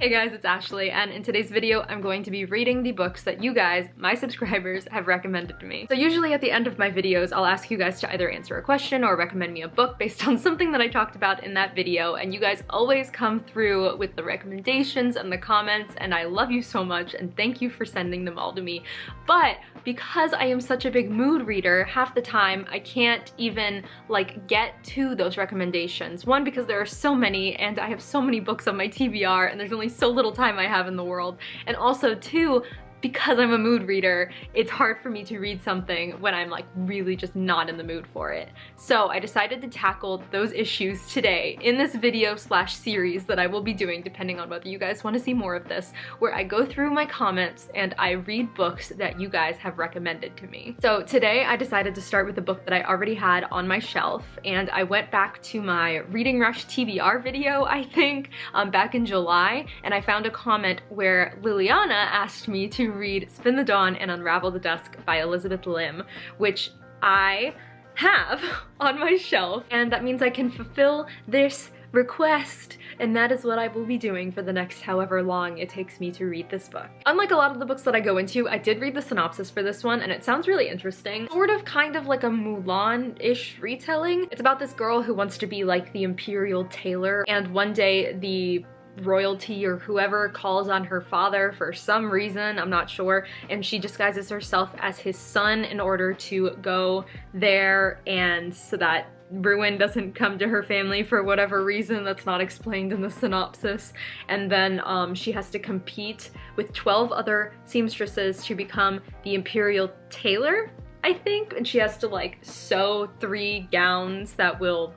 Hey guys, it's Ashley, and in today's video, I'm going to be reading the books that you guys, my subscribers, have recommended to me. So usually at the end of my videos, I'll ask you guys to either answer a question or recommend me a book based on something that I talked about in that video, and you guys always come through with the recommendations and the comments, and I love you so much, and thank you for sending them all to me. But because I am such a big mood reader, half the time I can't even like get to those recommendations. One, because there are so many and I have so many books on my TBR and there's only so little time I have in the world. And also two, because I'm a mood reader, it's hard for me to read something when I'm like really just not in the mood for it. So I decided to tackle those issues today in this video slash series that I will be doing depending on whether you guys want to see more of this, where I go through my comments and I read books that you guys have recommended to me. So today I decided to start with a book that I already had on my shelf, and I went back to my Reading Rush TBR video, I think, back in July, and I found a comment where Liliana asked me to read Spin the Dawn and Unravel the Dusk by Elizabeth Lim, which I have on my shelf, and that means I can fulfill this request, and that is what I will be doing for the next however long it takes me to read this book. Unlike a lot of the books that I go into, I did read the synopsis for this one and it sounds really interesting. Sort of kind of like a Mulan-ish retelling. It's about this girl who wants to be like the imperial tailor, and one day the royalty or whoever calls on her father for some reason, I'm not sure, and she disguises herself as his son in order to go there, and so that ruin doesn't come to her family for whatever reason that's not explained in the synopsis. And then she has to compete with 12 other seamstresses to become the imperial tailor, I think, and she has to like sew 3 gowns that will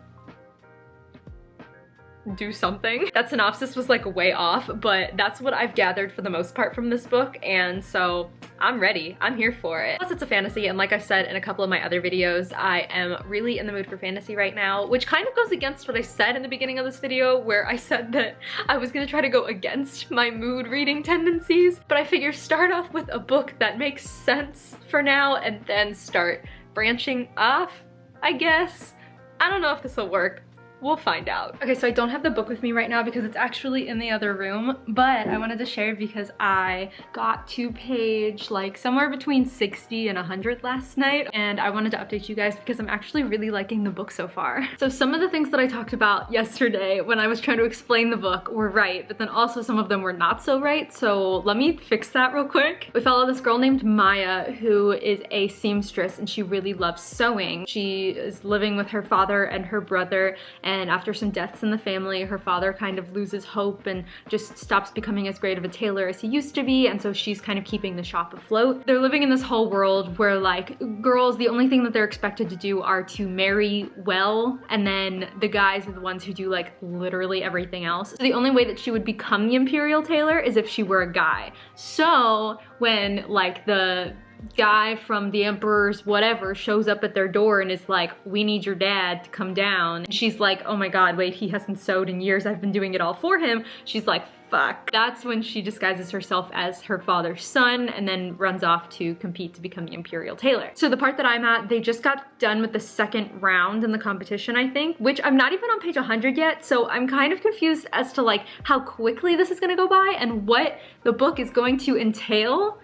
do something. That synopsis was like way off, but that's what I've gathered for the most part from this book, and so I'm ready. I'm here for it. Plus it's a fantasy, and like I said in a couple of my other videos, I am really in the mood for fantasy right now, which kind of goes against what I said in the beginning of this video, where I said that I was gonna try to go against my mood reading tendencies, but I figure start off with a book that makes sense for now and then start branching off, I guess. I don't know if this will work. We'll find out. Okay, so I don't have the book with me right now because it's actually in the other room, but I wanted to share because I got to page like somewhere between 60 and 100 last night, and I wanted to update you guys because I'm actually really liking the book so far. So some of the things that I talked about yesterday when I was trying to explain the book were right, but then also some of them were not so right, so let me fix that real quick. We follow this girl named Maya who is a seamstress and she really loves sewing. She is living with her father and her brother, and after some deaths in the family, her father kind of loses hope and just stops becoming as great of a tailor as he used to be, and so she's kind of keeping the shop afloat. They're living in this whole world where like girls, the only thing that they're expected to do are to marry well, and then the guys are the ones who do like literally everything else. So the only way that she would become the imperial tailor is if she were a guy. So when like the guy from the emperor's whatever shows up at their door and is like, we need your dad to come down, and she's like, oh my god, wait, he hasn't sewed in years, I've been doing it all for him. She's like, fuck. That's when she disguises herself as her father's son and then runs off to compete to become the imperial tailor. So the part that I'm at, they just got done with the second round in the competition, I think, which I'm not even on page 100 yet, so I'm kind of confused as to like how quickly this is gonna go by and what the book is going to entail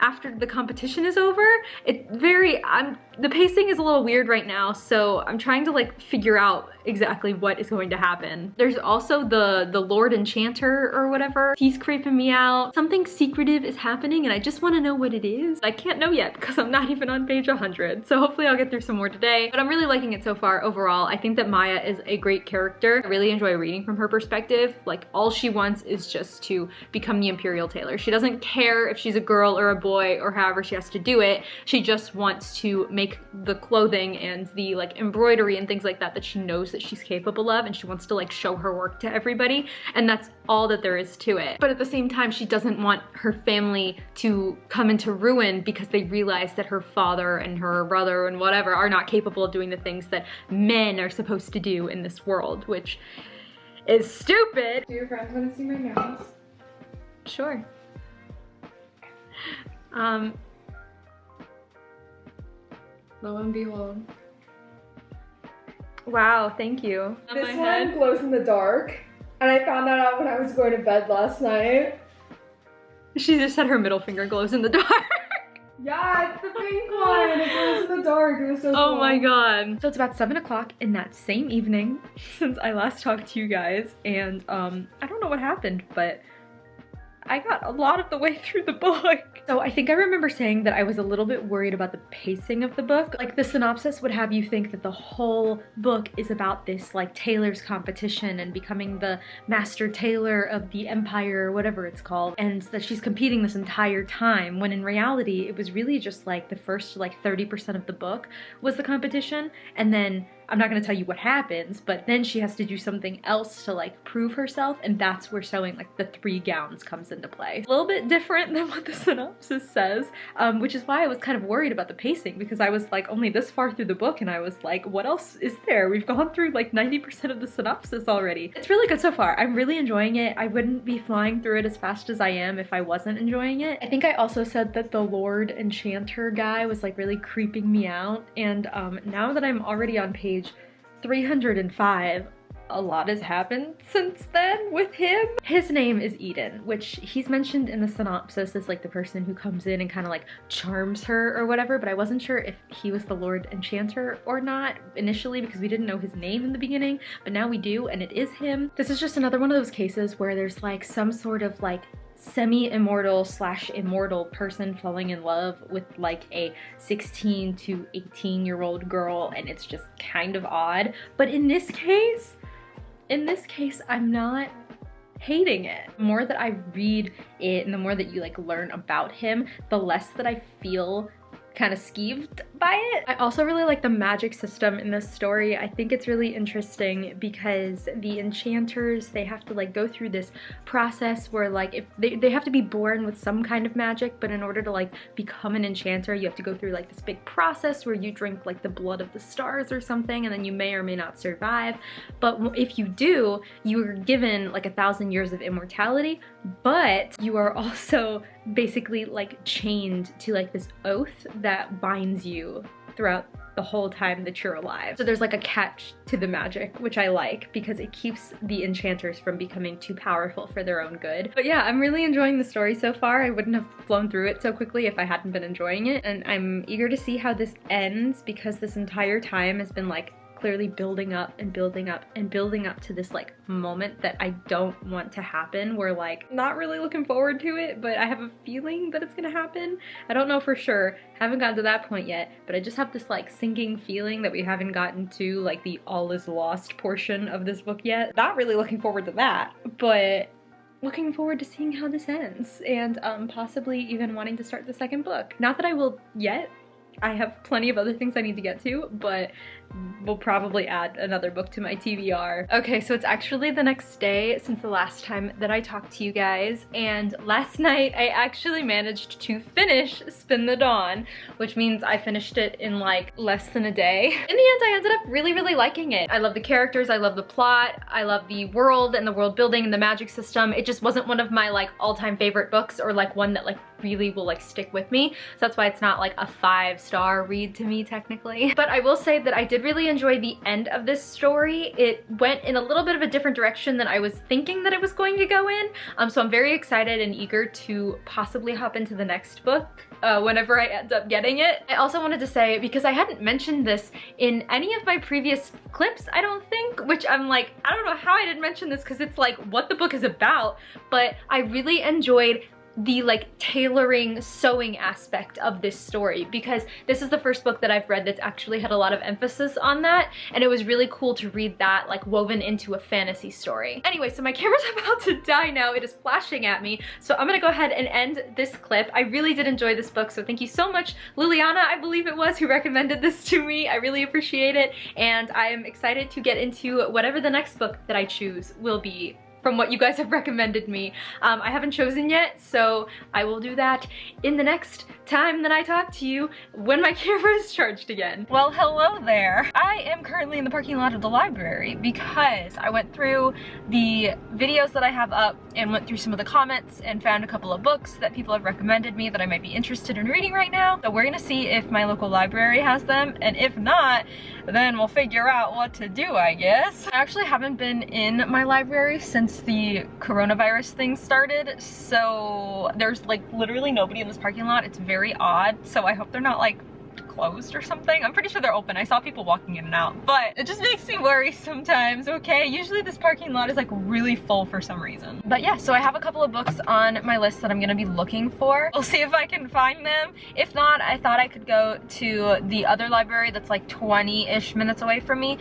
after the competition is over. The pacing is a little weird right now, so I'm trying to like figure out exactly what is going to happen. There's also the Lord Enchanter or whatever. He's creeping me out. Something secretive is happening and I just want to know what it is. I can't know yet because I'm not even on page 100, so hopefully I'll get through some more today, but I'm really liking it so far overall. I think that Maya is a great character. I really enjoy reading from her perspective. Like all she wants is just to become the imperial tailor. She doesn't care if she's a girl or a boy or however she has to do it. She just wants to make the clothing and the like embroidery and things like that that she knows that she's capable of, and she wants to like show her work to everybody, and that's all that there is to it. But at the same time, she doesn't want her family to come into ruin because they realize that her father and her brother and whatever are not capable of doing the things that men are supposed to do in this world, which is stupid. Do your friends want to see my nose? Sure. Lo and behold. Wow, thank you. This one glows in the dark. And I found that out when I was going to bed last night. She just said her middle finger glows in the dark. Yeah, it's the pink one. It glows in the dark. It was so cool. Oh my god. So it's about 7 o'clock in that same evening since I last talked to you guys, and I don't know what happened, but I got a lot of the way through the book. So I think I remember saying that I was a little bit worried about the pacing of the book. Like, the synopsis would have you think that the whole book is about this like tailor's competition and becoming the master tailor of the empire or whatever it's called, and that she's competing this entire time, when in reality it was really just like the first like 30% of the book was the competition, and then I'm not gonna tell you what happens, but then she has to do something else to like prove herself, and that's where sewing like the 3 gowns comes into play. A little bit different than what the synopsis says, which is why I was kind of worried about the pacing, because I was like only this far through the book and I was like, what else is there? We've gone through like 90% of the synopsis already. It's really good so far. I'm really enjoying it. I wouldn't be flying through it as fast as I am if I wasn't enjoying it. I think I also said that the Lord Enchanter guy was like really creeping me out, and now that I'm already on page 305, a lot has happened since then with him. His name is Eden, which he's mentioned in the synopsis as like the person who comes in and kind of like charms her or whatever, but I wasn't sure if he was the Lord Enchanter or not initially because we didn't know his name in the beginning, but now we do, and it is him. This is just another one of those cases where there's like some sort of like semi-immortal / immortal person falling in love with like a 16 to 18-year-old girl, and it's just kind of odd. But in this case, I'm not hating it. The more that I read it and the more that you like learn about him, the less that I feel kind of skeeved by it. I also really like the magic system in this story. I think it's really interesting because the enchanters, they have to like go through this process where like if they have to be born with some kind of magic, but in order to like become an enchanter, you have to go through like this big process where you drink like the blood of the stars or something, and then you may or may not survive. But if you do, you are given like 1,000 years of immortality, but you are also basically like chained to like this oath that binds you throughout the whole time that you're alive. So there's like a catch to the magic, which I like because it keeps the enchanters from becoming too powerful for their own good. But yeah, I'm really enjoying the story so far. I wouldn't have flown through it so quickly if I hadn't been enjoying it, and I'm eager to see how this ends because this entire time has been like clearly building up and building up and building up to this like moment that I don't want to happen. We're like not really looking forward to it, but I have a feeling that it's gonna happen. I don't know for sure, haven't gotten to that point yet, but I just have this like sinking feeling that we haven't gotten to like the all is lost portion of this book yet. Not really looking forward to that, but looking forward to seeing how this ends, and possibly even wanting to start the second book. Not that I will yet. I have plenty of other things I need to get to, but we'll probably add another book to my TBR. Okay, so it's actually the next day since the last time that I talked to you guys, and last night I actually managed to finish Spin the Dawn, which means I finished it in like less than a day. In the end, I ended up really liking it. I love the characters, I love the plot, I love the world and the world building and the magic system. It just wasn't one of my like all-time favorite books, or like one that like really will like stick with me. So that's why it's not like a 5-star read to me technically. But I will say that I did really enjoy the end of this story. It went in a little bit of a different direction than I was thinking that it was going to go in. So I'm very excited and eager to possibly hop into the next book whenever I end up getting it. I also wanted to say, because I hadn't mentioned this in any of my previous clips, I don't think, which I'm like, I don't know how I didn't mention this because it's like what the book is about, but I really enjoyed the like tailoring sewing aspect of this story, because this is the first book that I've read that's actually had a lot of emphasis on that, and it was really cool to read that like woven into a fantasy story. Anyway, so my camera's about to die now. It is flashing at me, so I'm gonna go ahead and end this clip. I really did enjoy this book, so thank you so much, Liliana, I believe it was, who recommended this to me. I really appreciate it, and I am excited to get into whatever the next book that I choose will be from what you guys have recommended me. I haven't chosen yet, so I will do that in the next time that I talk to you when my camera is charged again. Well, hello there. I am currently in the parking lot of the library because I went through the videos that I have up and went through some of the comments and found a couple of books that people have recommended me that I might be interested in reading right now. So we're gonna see if my local library has them, and if not, then we'll figure out what to do, I guess. I actually haven't been in my library since since the coronavirus thing started, so there's like literally nobody in this parking lot. It's very odd, so I hope they're not like closed or something. I'm pretty sure they're open. I saw people walking in and out, but it just makes me worry sometimes, okay? Usually this parking lot is like really full for some reason. But yeah, so I have a couple of books on my list that I'm gonna be looking for. We'll see if I can find them. If not, I thought I could go to the other library that's like 20-ish minutes away from me.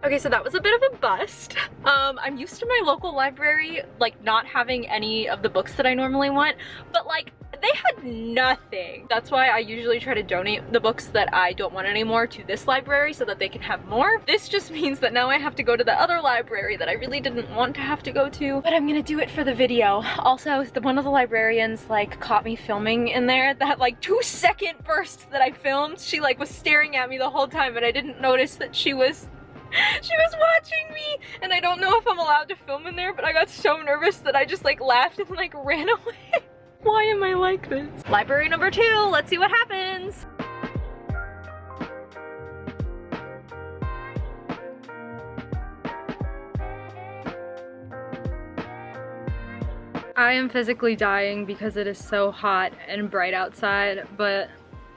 Okay, so that was a bit of a bust. I'm used to my local library like not having any of the books that I normally want, but like they had nothing. That's why I usually try to donate the books that I don't want anymore to this library so that they can have more. This just means that now I have to go to the other library that I really didn't want to have to go to, but I'm gonna do it for the video. Also, one of the librarians like caught me filming in there. That like 2-second burst that I filmed, she like was staring at me the whole time, and I didn't notice that she was watching me, and I don't know if I'm allowed to film in there, but I got so nervous that I just like laughed and like ran away. Why am I like this? Library number 2, let's see what happens. I am physically dying because it is so hot and bright outside, but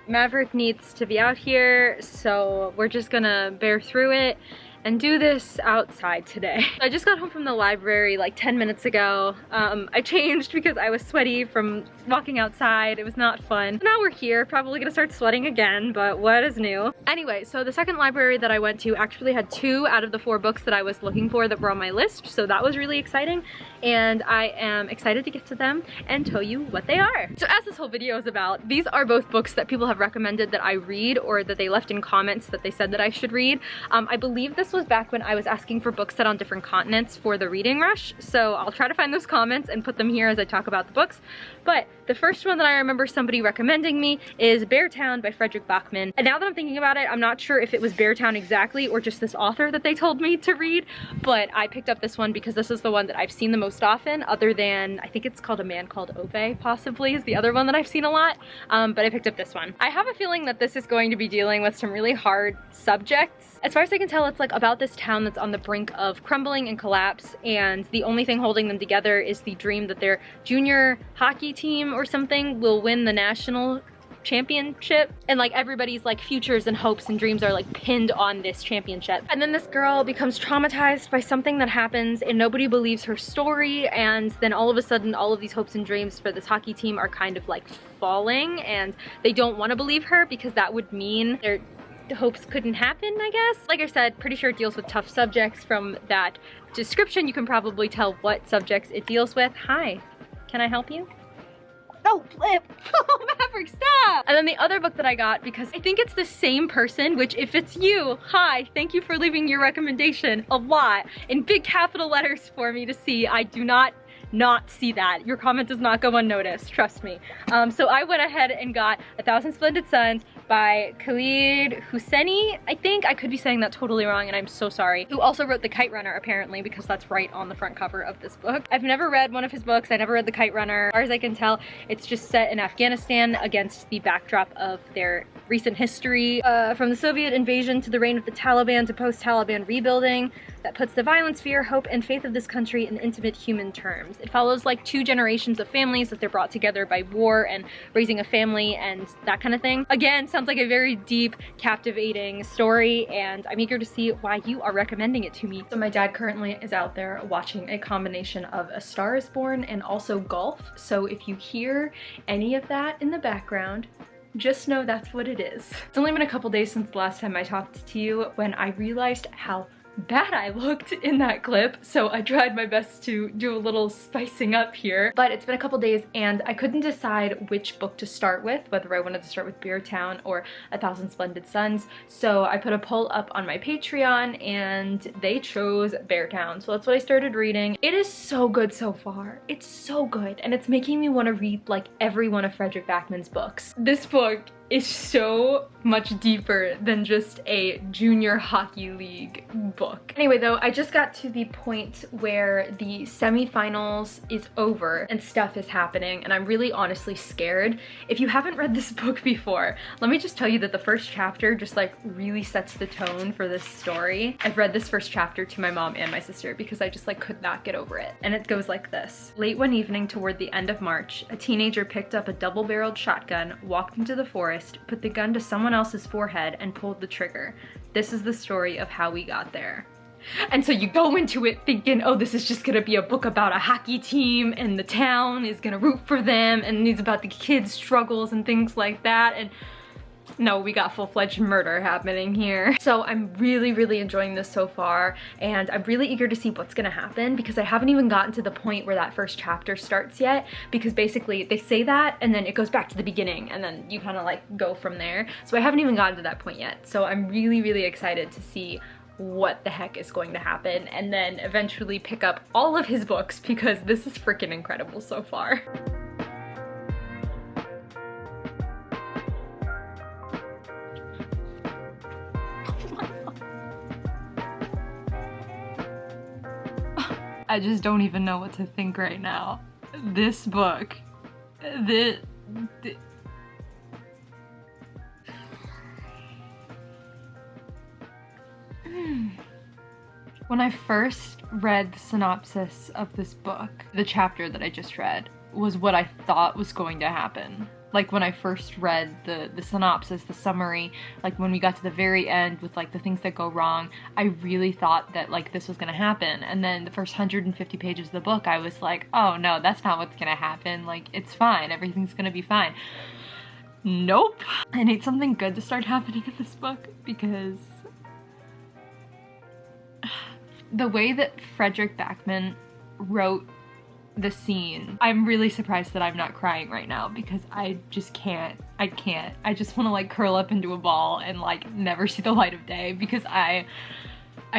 Maverick needs to be out here, so we're just gonna bear through it and do this outside today. I just got home from the library like 10 minutes ago. I changed because I was sweaty from walking outside. It was not fun. Now we're here, probably gonna start sweating again, but what is new? Anyway, so the second library that I went to actually had 2 out of the 4 books that I was looking for that were on my list, so that was really exciting, and I am excited to get to them and tell you what they are. So as this whole video is about, these are both books that people have recommended that I read, or that they left in comments that they said that I should read. I believe this was back when I was asking for books set on different continents for the reading rush, so I'll try to find those comments and put them here as I talk about the books. But the first one that I remember somebody recommending me is Beartown by Frederick Bachman. And now that I'm thinking about it, I'm not sure if it was Beartown exactly or just this author that they told me to read, but I picked up this one because this is the one that I've seen the most often, other than, I think it's called A Man Called Ove, possibly, is the other one that I've seen a lot, but I picked up this one. I have a feeling that this is going to be dealing with some really hard subjects. As far as I can tell, it's like about this town that's on the brink of crumbling and collapse, and the only thing holding them together is the dream that their junior hockey team or something will win the national championship, and like everybody's like futures and hopes and dreams are like pinned on this championship. And then this girl becomes traumatized by something that happens and nobody believes her story, and then all of a sudden all of these hopes and dreams for this hockey team are kind of like falling, and they don't want to believe her because that would mean their hopes couldn't happen, I guess. Like I said, pretty sure it deals with tough subjects. From that description you can probably tell what subjects it deals with. Hi, can I help you? Oh, flip! Oh, Maverick, stop! And then the other book that I got, because I think it's the same person, which if it's you, hi, thank you for leaving your recommendation a lot in big capital letters for me to see. I do not see that. Your comment does not go unnoticed, trust me. So I went ahead and got 1,000 Splendid Suns by Khalid Hosseini, I think. I could be saying that totally wrong, and I'm so sorry. Who also wrote The Kite Runner, apparently, because that's right on the front cover of this book. I've never read one of his books. I never read The Kite Runner. As far as I can tell, it's just set in Afghanistan against the backdrop of their recent history, from the Soviet invasion to the reign of the Taliban to post-Taliban rebuilding that puts the violence, fear, hope, and faith of this country in intimate human terms. It follows like 2 generations of families as they're brought together by war and raising a family and that kind of thing. Again, sounds like a very deep, captivating story, and I'm eager to see why you are recommending it to me. So my dad currently is out there watching a combination of A Star is Born and also golf, so if you hear any of that in the background, just know that's what it is. It's only been a couple days since the last time I talked to you when I realized how bad I looked in that clip, so I tried my best to do a little spicing up here. But it's been a couple days and I couldn't decide which book to start with, whether I wanted to start with Beartown or 1,000 Splendid Suns, so I put a poll up on my Patreon and they chose Beartown, so that's what I started reading. It is so good so far. It's so good, and it's making me want to read like every one of Frederick Bachman's books. This book is so much deeper than just a junior hockey league book. Anyway though, I just got to the point where the semifinals is over and stuff is happening, and I'm really honestly scared. If you haven't read this book before, let me just tell you that the first chapter just like really sets the tone for this story. I've read this first chapter to my mom and my sister because I just like could not get over it. And it goes like this. Late one evening toward the end of March, a teenager picked up a double-barreled shotgun, walked into the forest, put the gun to someone else's forehead, and pulled the trigger. This is the story of how we got there. And so you go into it thinking, oh, this is just gonna be a book about a hockey team and the town is gonna root for them and it's about the kids' struggles and things like that. And no, we got full-fledged murder happening here. So I'm really, really enjoying this so far, and I'm really eager to see what's gonna happen because I haven't even gotten to the point where that first chapter starts yet, because basically they say that and then it goes back to the beginning and then you kind of like go from there. So I haven't even gotten to that point yet. So I'm really, really excited to see what the heck is going to happen and then eventually pick up all of his books because this is freaking incredible so far. I just don't even know what to think right now. This book, when I first read the synopsis of this book, the chapter that I just read was what I thought was going to happen. Like when I first read the synopsis, the summary, like when we got to the very end with like the things that go wrong, I really thought that like this was gonna happen. And then the first 150 pages of the book, I was like, oh no, that's not what's gonna happen. Like, it's fine, everything's gonna be fine. Nope. I need something good to start happening in this book because the way that Frederick Backman wrote the scene, I'm really surprised that I'm not crying right now because I just can't. I just want to like curl up into a ball and like never see the light of day because I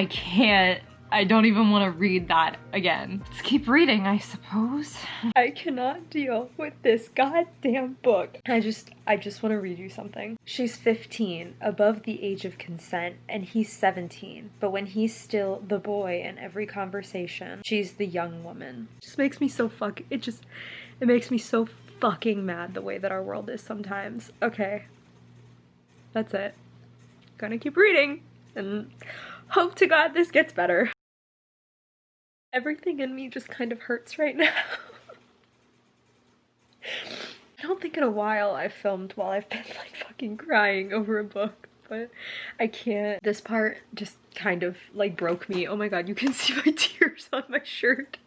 can't. I don't even want to read that again. Let's keep reading, I suppose. I cannot deal with this goddamn book. I just want to read you something. She's 15, above the age of consent, and he's 17. But when he's still the boy in every conversation, she's the young woman. It just makes me so it makes me so fucking mad the way that our world is sometimes. Okay. That's it. Gonna keep reading and hope to God this gets better. Everything in me just kind of hurts right now. I don't think in a while I've filmed while I've been like fucking crying over a book, but I can't. This part just kind of like broke me. Oh my god, you can see my tears on my shirt.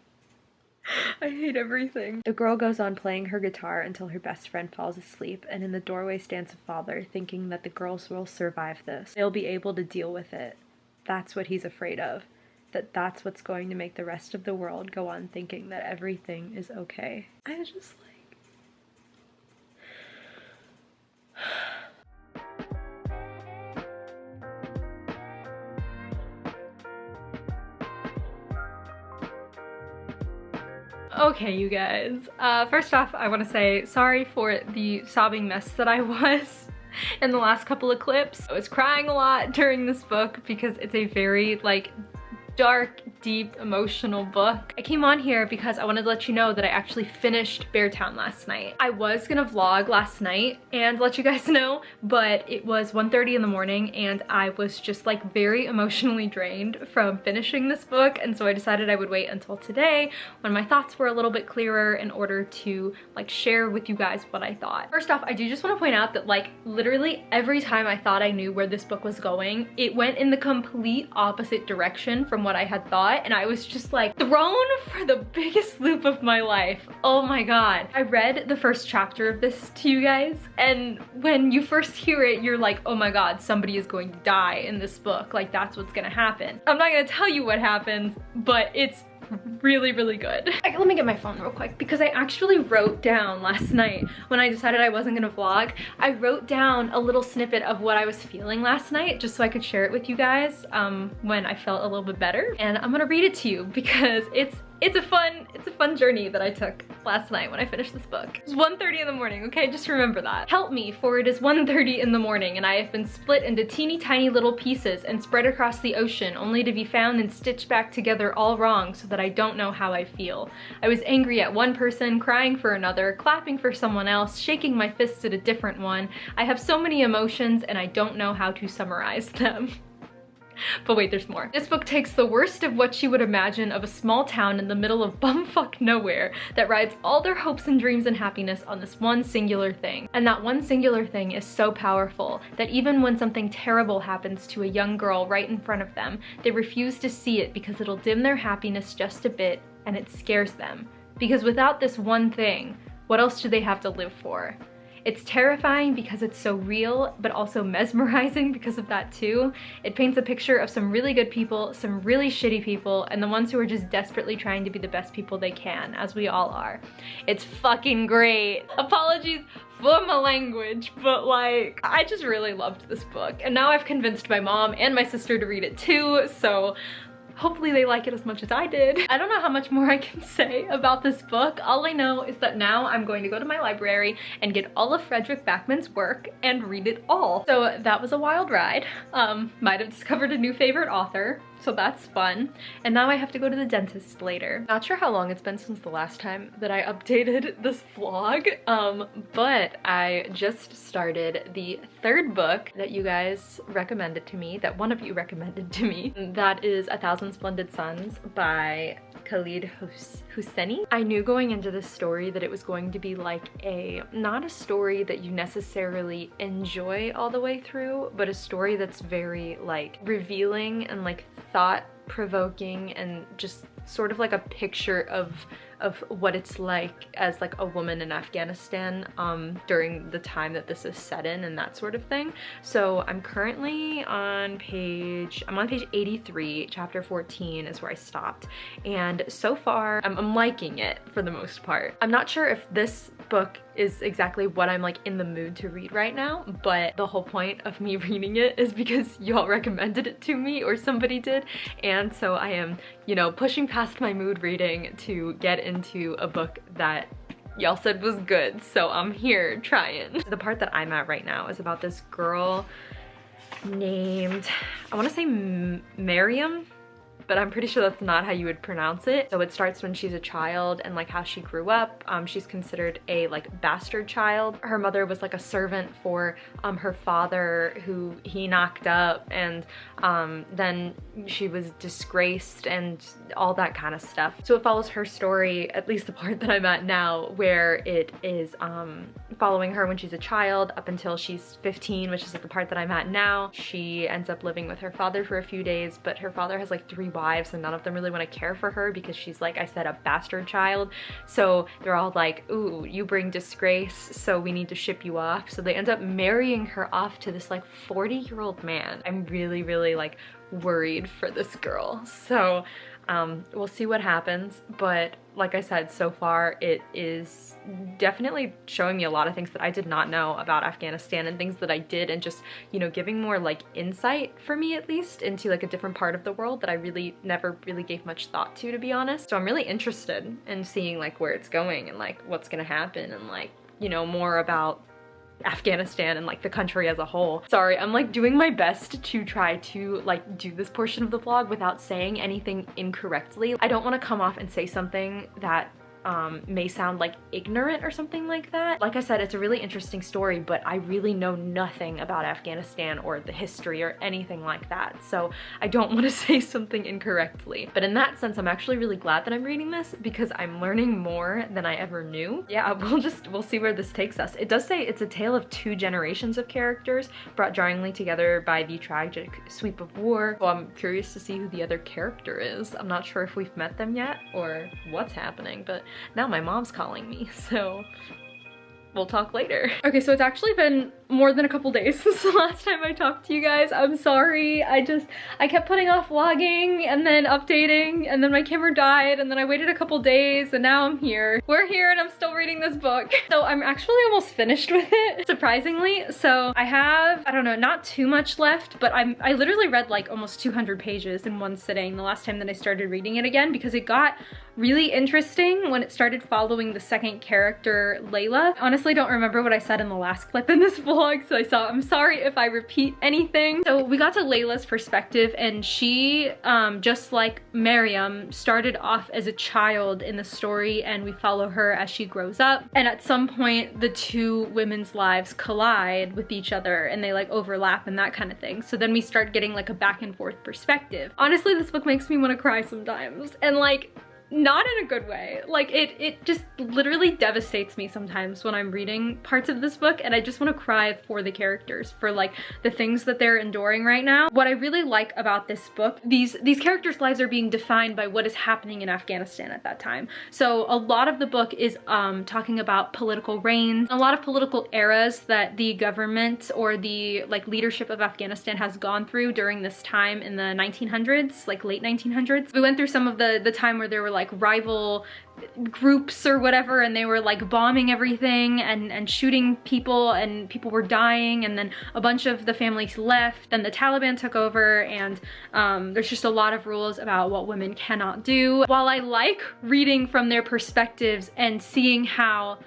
I hate everything. The girl goes on playing her guitar until her best friend falls asleep, and in the doorway stands a father thinking that the girls will survive this. They'll be able to deal with it. That's what he's afraid of. That's what's going to make the rest of the world go on thinking that everything is okay. I was just like... Okay, you guys. First off, I want to say sorry for the sobbing mess that I was in the last couple of clips. I was crying a lot during this book because it's a very, like, dark, deep, emotional book. I came on here because I wanted to let you know that I actually finished Beartown last night. I was gonna vlog last night and let you guys know, but it was 1:30 in the morning and I was just like very emotionally drained from finishing this book, and so I decided I would wait until today when my thoughts were a little bit clearer in order to like share with you guys what I thought. First off, I do just want to point out that like literally every time I thought I knew where this book was going, it went in the complete opposite direction from what I had thought, and I was just like thrown for the biggest loop of my life. Oh my god. I read the first chapter of this to you guys, and when you first hear it, you're like, oh my god, somebody is going to die in this book. Like, that's what's gonna happen. I'm not gonna tell you what happens, but it's really, really good. Let me get my phone real quick because I actually wrote down last night when I decided I wasn't gonna vlog. I wrote down a little snippet of what I was feeling last night just so I could share it with you guys when I felt a little bit better, and I'm gonna read it to you because it's it's a fun journey that I took last night when I finished this book. It's 1:30 in the morning, okay? Just remember that. Help me, for it is 1:30 in the morning, and I have been split into teeny tiny little pieces and spread across the ocean, only to be found and stitched back together all wrong so that I don't know how I feel. I was angry at one person, crying for another, clapping for someone else, shaking my fists at a different one. I have so many emotions and I don't know how to summarize them. But wait, there's more. This book takes the worst of what you would imagine of a small town in the middle of bumfuck nowhere that rides all their hopes and dreams and happiness on this one singular thing. And that one singular thing is so powerful that even when something terrible happens to a young girl right in front of them, they refuse to see it because it'll dim their happiness just a bit, and it scares them. Because without this one thing, what else do they have to live for? It's terrifying because it's so real, but also mesmerizing because of that too. It paints a picture of some really good people, some really shitty people, and the ones who are just desperately trying to be the best people they can, as we all are. It's fucking great. Apologies for my language, but like, I just really loved this book. And now I've convinced my mom and my sister to read it too, so hopefully they like it as much as I did. I don't know how much more I can say about this book. All I know is that now I'm going to go to my library and get all of Frederick Backman's work and read it all. So that was a wild ride. Might have discovered a new favorite author, so that's fun. And now I have to go to the dentist later. Not sure how long it's been since the last time that I updated this vlog, but I just started the third book that you guys recommended to me, that one of you recommended to me. That is 1,000 Splendid Suns by Khalid Hosseini. I knew going into this story that it was going to be like not a story that you necessarily enjoy all the way through, but a story that's very like revealing and like thought-provoking and just sort of like a picture of what it's like as like a woman in Afghanistan during the time that this is set in and that sort of thing. So I'm currently on page 83, chapter 14 is where I stopped. And so far I'm liking it for the most part. I'm not sure if this book is exactly what I'm like in the mood to read right now, but the whole point of me reading it is because y'all recommended it to me, or somebody did, and so I am, you know, pushing past my mood reading to get into a book that y'all said was good, so I'm here trying. The part that I'm at right now is about this girl named, I want to say Miriam, but I'm pretty sure that's not how you would pronounce it. So it starts when she's a child and like how she grew up. She's considered a like bastard child. Her mother was like a servant for her father, who he knocked up, and then she was disgraced and all that kind of stuff. So it follows her story, at least the part that I'm at now, where it is following her when she's a child up until she's 15, which is like the part that I'm at now. She ends up living with her father for a few days, but her father has like 3 wives and none of them really want to care for her because she's, like I said, a bastard child. So they're all like, ooh, you bring disgrace, so we need to ship you off. So they end up marrying her off to this like 40-year-old man. I'm really, really like worried for this girl. So we'll see what happens, but like I said, so far it is definitely showing me a lot of things that I did not know about Afghanistan and things that I did, and just, you know, giving more like insight, for me at least, into like a different part of the world that I really never really gave much thought to be honest. So I'm really interested in seeing like where it's going and like what's gonna happen, and like, you know, more about Afghanistan and like the country as a whole. Sorry, I'm like doing my best to try to like do this portion of the vlog without saying anything incorrectly. I don't want to come off and say something that may sound like ignorant or something like that. Like I said, it's a really interesting story, but I really know nothing about Afghanistan or the history or anything like that, so I don't want to say something incorrectly. But in that sense, I'm actually really glad that I'm reading this because I'm learning more than I ever knew. Yeah, we'll see where this takes us. It does say it's a tale of 2 generations of characters brought jarringly together by the tragic sweep of war. So I'm curious to see who the other character is. I'm not sure if we've met them yet or what's happening, but now my mom's calling me, so we'll talk later. Okay, so it's actually been more than a couple days since the last time I talked to you guys. I'm sorry. I kept putting off vlogging and then updating, and then my camera died, and then I waited a couple days, and now I'm here. We're here and I'm still reading this book. So I'm actually almost finished with it, surprisingly. So I have, I don't know, not too much left, but I literally read like almost 200 pages in one sitting the last time that I started reading it again, because it got really interesting when it started following the second character, Layla. Honestly, don't remember what I said in the last clip in this vlog, so I'm sorry if I repeat anything. So we got to Layla's perspective, and she, just like Miriam, started off as a child in the story, and we follow her as she grows up. And at some point, the two women's lives collide with each other, and they like overlap and that kind of thing. So then we start getting like a back and forth perspective. Honestly, this book makes me want to cry sometimes, and like, not in a good way. Like it just literally devastates me sometimes when I'm reading parts of this book, and I just want to cry for the characters, for like the things that they're enduring right now. What I really like about this book, these characters' lives are being defined by what is happening in Afghanistan at that time. So a lot of the book is talking about political reign, a lot of political eras that the government or the like leadership of Afghanistan has gone through during this time in the 1900s, like late 1900s. We went through some of the time where there were like rival groups or whatever, and they were like bombing everything and shooting people, and people were dying, and then a bunch of the families left, then the Taliban took over, and there's just a lot of rules about what women cannot do. While I like reading from their perspectives and seeing how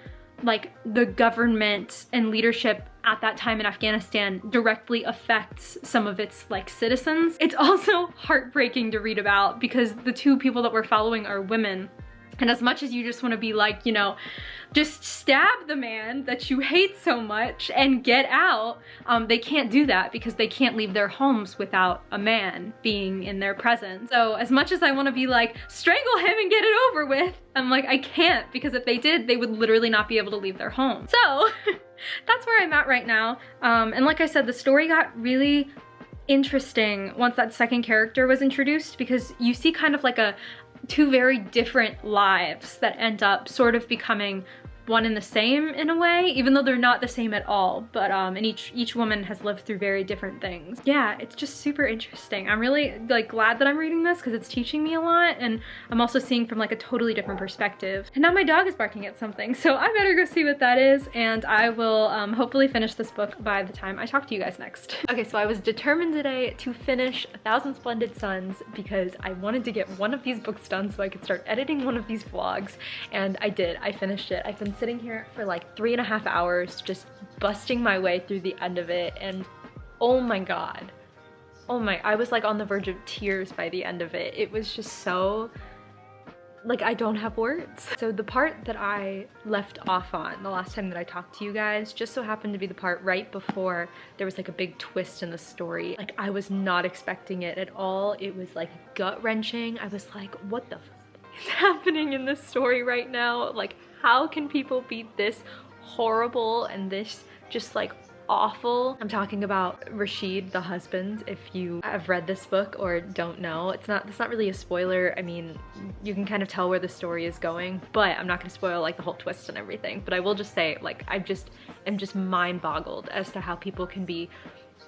like the government and leadership at that time in Afghanistan directly affects some of its like citizens, it's also heartbreaking to read about, because the two people that we're following are women. And as much as you just want to be like, you know, just stab the man that you hate so much and get out, they can't do that because they can't leave their homes without a man being in their presence. So as much as I want to be like, strangle him and get it over with, I'm like, I can't, because if they did, they would literally not be able to leave their home. So that's where I'm at right now. And like I said, the story got really interesting once that second character was introduced, because you see kind of like two very different lives that end up sort of becoming one and the same in a way, even though they're not the same at all. But and each woman has lived through very different things. Yeah, it's just super interesting. I'm really like glad that I'm reading this because it's teaching me a lot, and I'm also seeing from like a totally different perspective. And now my dog is barking at something, so I better go see what that is, and I will hopefully finish this book by the time I talk to you guys next. Okay, so I was determined today to finish 1,000 Splendid Suns because I wanted to get one of these books done so I could start editing one of these vlogs, and I did. I finished it. I've been sitting here for like 3.5 hours just busting my way through the end of it, and oh my god, I was like on the verge of tears by the end of it. It was just so, like, I don't have words. So the part that I left off on the last time that I talked to you guys just so happened to be the part right before there was like a big twist in the story. Like, I was not expecting it at all. It was like gut-wrenching. I was like, what the f is happening in this story right now? Like, how can people be this horrible and this just like awful? I'm talking about Rashid, the husband. If you have read this book or don't know, it's not really a spoiler. I mean, you can kind of tell where the story is going, but I'm not gonna spoil like the whole twist and everything. But I will just say, like, I'm just mind boggled as to how people can be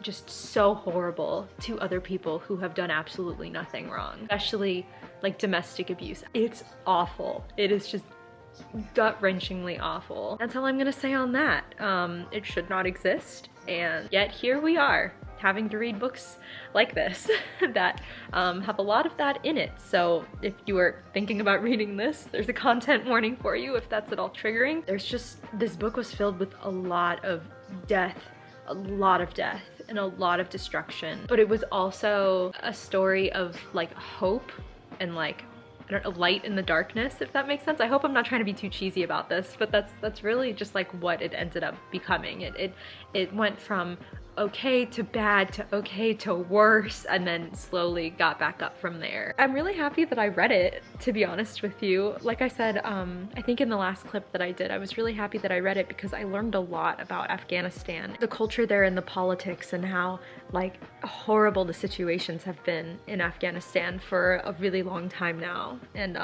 just so horrible to other people who have done absolutely nothing wrong, especially like domestic abuse. It's awful. It is just gut-wrenchingly awful. That's all I'm gonna say on that. It should not exist, and yet here we are having to read books like this that have a lot of that in it. So if you are thinking about reading this, there's a content warning for you if that's at all triggering. There's just, this book was filled with a lot of death and a lot of destruction, but it was also a story of like hope and like, I don't know, light in the darkness, if that makes sense. I hope I'm not trying to be too cheesy about this, but that's really just like what it ended up becoming. It went from okay to bad to okay to worse, and then slowly got back up from there. I'm really happy that I read it, to be honest with you. Like I said, I think in the last clip that I did, I was really happy that I read it because I learned a lot about Afghanistan, the culture there and the politics, and how like horrible the situations have been in Afghanistan for a really long time now. And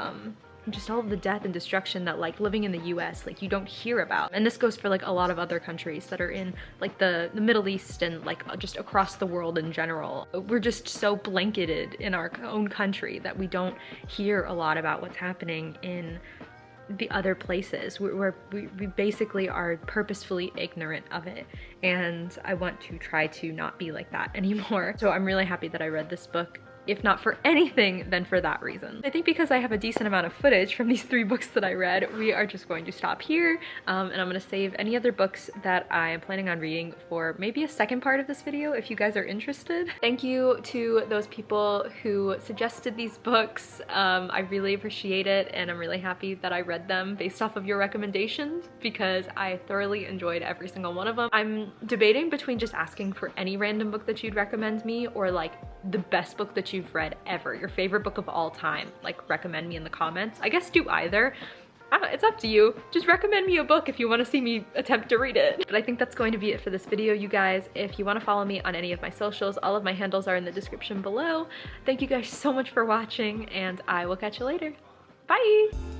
just all of the death and destruction that like living in the US, like you don't hear about. And this goes for like a lot of other countries that are in like the Middle East and like just across the world in general. We're just so blanketed in our own country that we don't hear a lot about what's happening in the other places. We basically are purposefully ignorant of it, and I want to try to not be like that anymore. So I'm really happy that I read this book, if not for anything, then for that reason. I think because I have a decent amount of footage from these 3 books that I read, we are just going to stop here, and I'm gonna save any other books that I am planning on reading for maybe a second part of this video if you guys are interested. Thank you to those people who suggested these books. I really appreciate it, and I'm really happy that I read them based off of your recommendations because I thoroughly enjoyed every single one of them. I'm debating between just asking for any random book that you'd recommend me or like the best book that you've read ever, your favorite book of all time. Like recommend me in the comments. I guess do either. I don't know, it's up to you. Just recommend me a book if you want to see me attempt to read it. But I think that's going to be it for this video, you guys. If you want to follow me on any of my socials, all of my handles are in the description below. Thank you guys so much for watching, and I will catch you later. Bye!